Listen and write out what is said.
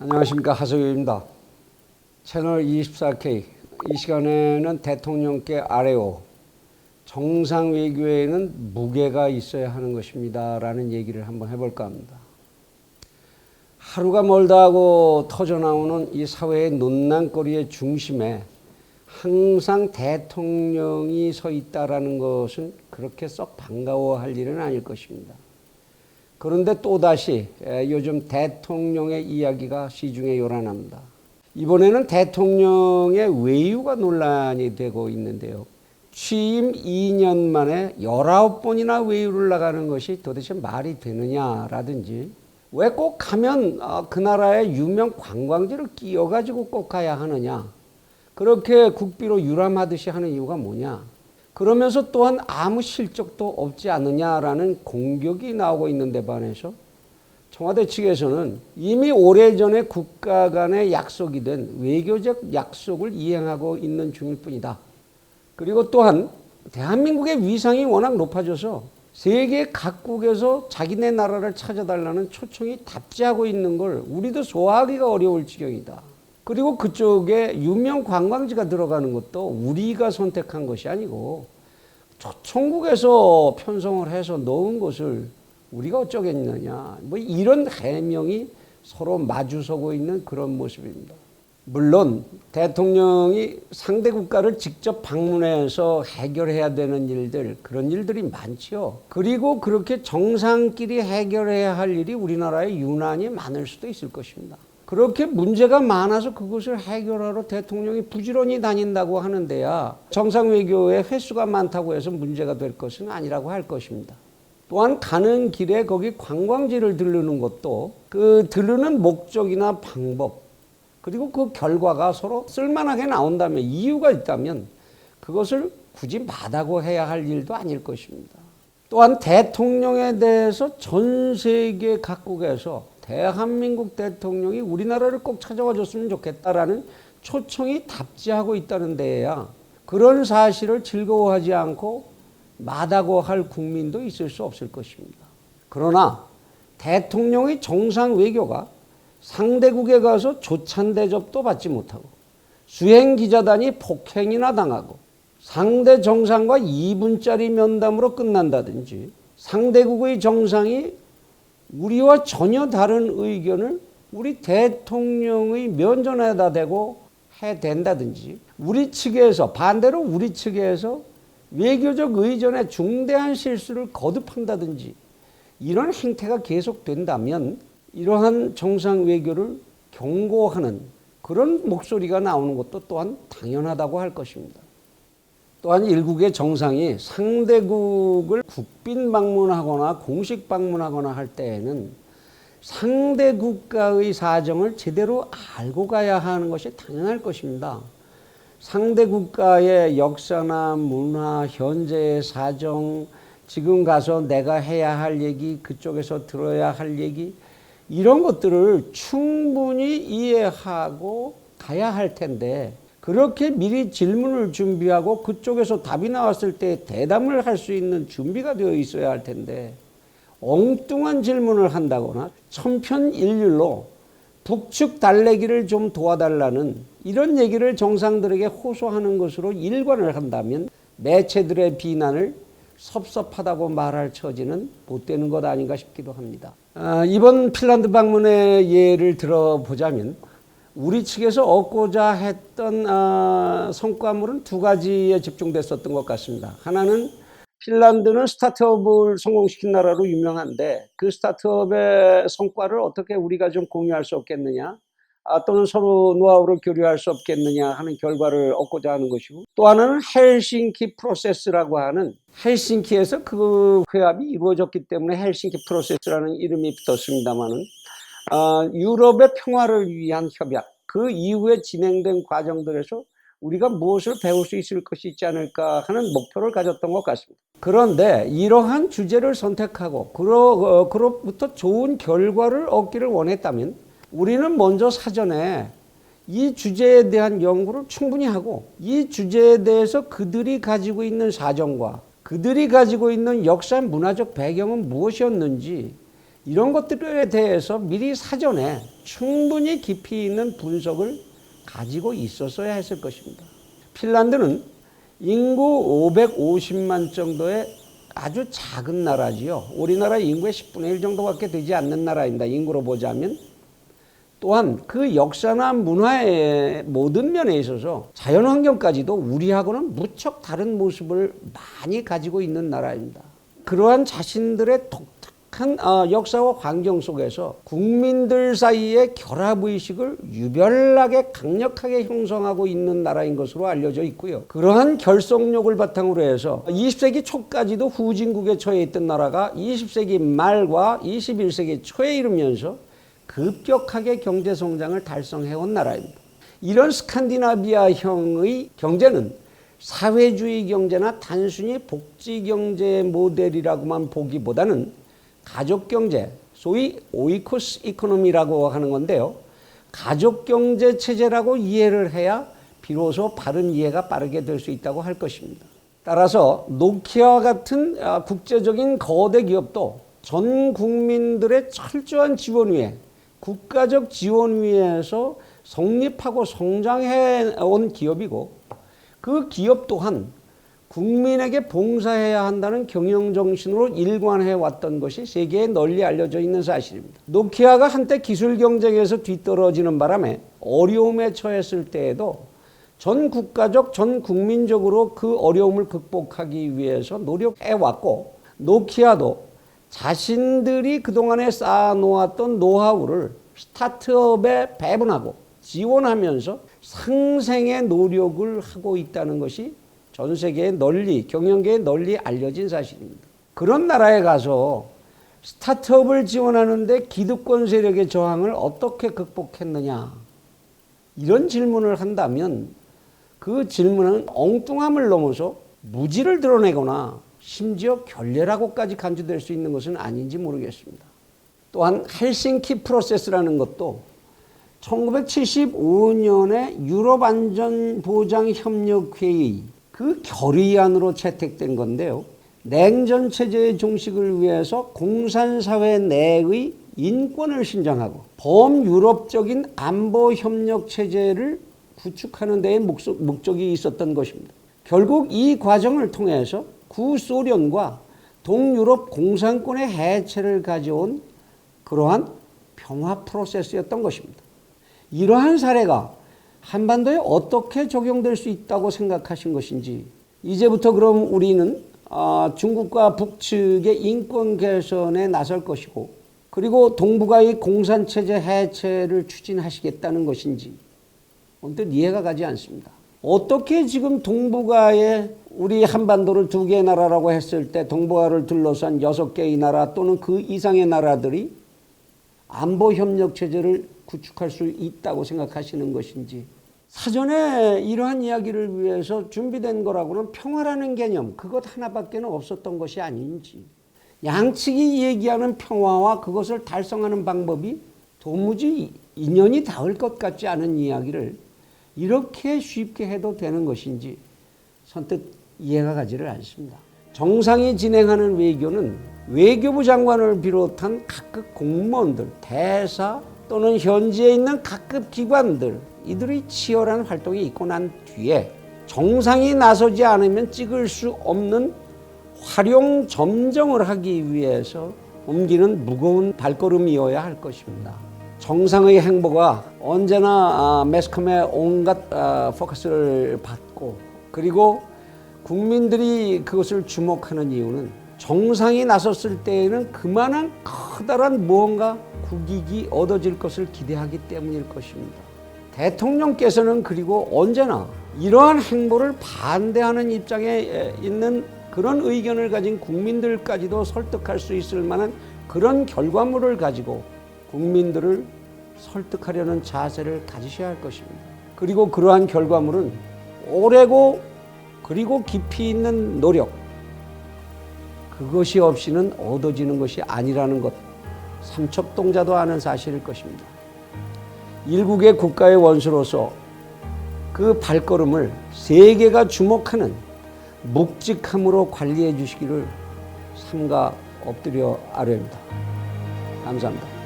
안녕하십니까, 하석유입니다. 채널 24K 이 시간에는 대통령께 아뢰오 정상 외교에는 무게가 있어야 하는 것입니다 라는 얘기를 한번 해볼까 합니다. 하루가 멀다 하고 터져나오는 이 사회의 논란거리의 중심에 항상 대통령이 서 있다라는 것은 그렇게 썩 반가워할 일은 아닐 것입니다. 그런데 또다시 요즘 대통령의 이야기가 시중에 요란합니다. 이번에는 대통령의 외유가 논란이 되고 있는데요. 취임 2년 만에 19번이나 외유를 나가는 것이 도대체 말이 되느냐라든지, 왜 꼭 가면 그 나라의 유명 관광지를 끼워가지고 꼭 가야 하느냐, 그렇게 국비로 유람하듯이 하는 이유가 뭐냐, 그러면서 또한 아무 실적도 없지 않느냐라는 공격이 나오고 있는데 반해서 청와대 측에서는 이미 오래전에 국가 간의 약속이 된 외교적 약속을 이행하고 있는 중일 뿐이다. 그리고 또한 대한민국의 위상이 워낙 높아져서 세계 각국에서 자기네 나라를 찾아달라는 초청이 답지하고 있는 걸 우리도 소화하기가 어려울 지경이다. 그리고 그쪽에 유명 관광지가 들어가는 것도 우리가 선택한 것이 아니고 초청국에서 편성을 해서 넣은 것을 우리가 어쩌겠느냐, 뭐 이런 해명이 서로 마주서고 있는 그런 모습입니다. 물론 대통령이 상대 국가를 직접 방문해서 해결해야 되는 일들, 그런 일들이 많죠. 그리고 그렇게 정상끼리 해결해야 할 일이 우리나라에 유난히 많을 수도 있을 것입니다. 그렇게 문제가 많아서 그것을 해결하러 대통령이 부지런히 다닌다고 하는데야 정상외교의 횟수가 많다고 해서 문제가 될 것은 아니라고 할 것입니다. 또한 가는 길에 거기 관광지를 들르는 것도 그 들르는 목적이나 방법, 그리고 그 결과가 서로 쓸만하게 나온다면, 이유가 있다면 그것을 굳이 마다고 해야 할 일도 아닐 것입니다. 또한 대통령에 대해서 전 세계 각국에서 대한민국 대통령이 우리나라를 꼭 찾아와 줬으면 좋겠다라는 초청이 답지하고 있다는 데에야 그런 사실을 즐거워하지 않고 마다고 할 국민도 있을 수 없을 것입니다. 그러나 대통령의 정상 외교가 상대국에 가서 조찬 대접도 받지 못하고 수행 기자단이 폭행이나 당하고 상대 정상과 2분짜리 면담으로 끝난다든지, 상대국의 정상이 우리와 전혀 다른 의견을 우리 대통령의 면전에다 대고 해댄다든지, 우리 측에서 반대로 우리 측에서 외교적 의전에 중대한 실수를 거듭한다든지, 이런 행태가 계속된다면 이러한 정상 외교를 경고하는 그런 목소리가 나오는 것도 또한 당연하다고 할 것입니다. 또한 일국의 정상이 상대국을 국빈 방문하거나 공식 방문하거나 할 때에는 상대 국가의 사정을 제대로 알고 가야 하는 것이 당연할 것입니다. 상대 국가의 역사나 문화, 현재의 사정, 지금 가서 내가 해야 할 얘기, 그쪽에서 들어야 할 얘기, 이런 것들을 충분히 이해하고 가야 할 텐데, 그렇게 미리 질문을 준비하고 그쪽에서 답이 나왔을 때 대답을 할 수 있는 준비가 되어 있어야 할 텐데, 엉뚱한 질문을 한다거나 천편일률로 북측 달래기를 좀 도와달라는 이런 얘기를 정상들에게 호소하는 것으로 일관을 한다면 매체들의 비난을 섭섭하다고 말할 처지는 못 되는 것 아닌가 싶기도 합니다. 이번 핀란드 방문의 예를 들어보자면 우리 측에서 얻고자 했던 성과물은 두 가지에 집중됐었던 것 같습니다. 하나는 핀란드는 스타트업을 성공시킨 나라로 유명한데 그 스타트업의 성과를 어떻게 우리가 좀 공유할 수 없겠느냐, 또는 서로 노하우를 교류할 수 없겠느냐 하는 결과를 얻고자 하는 것이고, 또 하나는 헬싱키 프로세스라고 하는, 헬싱키에서 그 회합이 이루어졌기 때문에 헬싱키 프로세스라는 이름이 붙었습니다마는 유럽의 평화를 위한 협약, 그 이후에 진행된 과정들에서 우리가 무엇을 배울 수 있을 것이 있지 않을까 하는 목표를 가졌던 것 같습니다. 그런데 이러한 주제를 선택하고 그로부터 좋은 결과를 얻기를 원했다면 우리는 먼저 사전에 이 주제에 대한 연구를 충분히 하고, 이 주제에 대해서 그들이 가지고 있는 사정과 그들이 가지고 있는 역사 문화적 배경은 무엇이었는지, 이런 것들에 대해서 미리 사전에 충분히 깊이 있는 분석을 가지고 있었어야 했을 것입니다. 핀란드는 인구 550만 정도의 아주 작은 나라지요. 우리나라 인구의 10분의 1 정도밖에 되지 않는 나라입니다. 인구로 보자면. 또한 그 역사나 문화의 모든 면에 있어서 자연환경까지도 우리하고는 무척 다른 모습을 많이 가지고 있는 나라입니다. 그러한 자신들의 독특한 역사와 환경 속에서 국민들 사이의 결합의식을 유별나게 강력하게 형성하고 있는 나라인 것으로 알려져 있고요. 그러한 결속력을 바탕으로 해서 20세기 초까지도 후진국에 처해 있던 나라가 20세기 말과 21세기 초에 이르면서 급격하게 경제성장을 달성해온 나라입니다. 이런 스칸디나비아형의 경제는 사회주의 경제나 단순히 복지경제 모델이라고만 보기보다는 가족경제, 소위 오이코스 이코노미라고 하는 건데요. 가족경제 체제라고 이해를 해야 비로소 바른 이해가 빠르게 될 수 있다고 할 것입니다. 따라서 노키아와 같은 국제적인 거대 기업도 전 국민들의 철저한 지원 위에 국가적 지원 위에서 성립하고 성장해온 기업이고 그 기업 또한 국민에게 봉사해야 한다는 경영정신으로 일관해왔던 것이 세계에 널리 알려져 있는 사실입니다. 노키아가 한때 기술 경쟁에서 뒤떨어지는 바람에 어려움에 처했을 때에도 전 국가적, 전 국민적으로 그 어려움을 극복하기 위해서 노력해왔고 노키아도 자신들이 그동안에 쌓아놓았던 노하우를 스타트업에 배분하고 지원하면서 상생의 노력을 하고 있다는 것이 전 세계에 널리, 경영계에 널리 알려진 사실입니다. 그런 나라에 가서 스타트업을 지원하는데 기득권 세력의 저항을 어떻게 극복했느냐 이런 질문을 한다면 그 질문은 엉뚱함을 넘어서 무지를 드러내거나 심지어 결례라고까지 간주될 수 있는 것은 아닌지 모르겠습니다. 또한 헬싱키 프로세스라는 것도 1975년에 유럽안전보장협력회의 그 결의안으로 채택된 건데요. 냉전체제의 종식을 위해서 공산사회 내의 인권을 신장하고 범유럽적인 안보협력체제를 구축하는 데에 목적이 있었던 것입니다. 결국 이 과정을 통해서 구소련과 동유럽 공산권의 해체를 가져온 그러한 평화 프로세스였던 것입니다. 이러한 사례가 한반도에 어떻게 적용될 수 있다고 생각하신 것인지 이제부터 그럼 우리는 중국과 북측의 인권 개선에 나설 것이고 그리고 동북아의 공산체제 해체를 추진하시겠다는 것인지 언뜻 이해가 가지 않습니다. 어떻게 지금 동북아에 우리 한반도를 두 개의 나라라고 했을 때 동북아를 둘러싼 6개의 나라 또는 그 이상의 나라들이 안보협력체제를 구축할 수 있다고 생각하시는 것인지 사전에 이러한 이야기를 위해서 준비된 거라고는 평화라는 개념 그것 하나밖에 없었던 것이 아닌지 양측이 얘기하는 평화와 그것을 달성하는 방법이 도무지 인연이 닿을 것 같지 않은 이야기를 이렇게 쉽게 해도 되는 것인지 선뜻 이해가 가지를 않습니다. 정상이 진행하는 외교는 외교부 장관을 비롯한 각급 공무원들, 대사 또는 현지에 있는 각급 기관들 이들의 치열한 활동이 있고 난 뒤에 정상이 나서지 않으면 찍을 수 없는 활용 점정을 하기 위해서 옮기는 무거운 발걸음이어야 할 것입니다. 정상의 행보가 언제나 매스컴의 온갖 포커스를 받고 그리고 국민들이 그것을 주목하는 이유는 정상이 나섰을 때에는 그만한 커다란 무언가 국익이 얻어질 것을 기대하기 때문일 것입니다. 대통령께서는 그리고 언제나 이러한 행보를 반대하는 입장에 있는 그런 의견을 가진 국민들까지도 설득할 수 있을 만한 그런 결과물을 가지고 국민들을 설득하려는 자세를 가지셔야 할 것입니다. 그리고 그러한 결과물은 오래고 그리고 깊이 있는 노력 그것이 없이는 얻어지는 것이 아니라는 것 삼척동자도 아는 사실일 것입니다. 일국의 국가의 원수로서 그 발걸음을 세계가 주목하는 묵직함으로 관리해 주시기를 삼가 엎드려 아뢰옵니다. 감사합니다.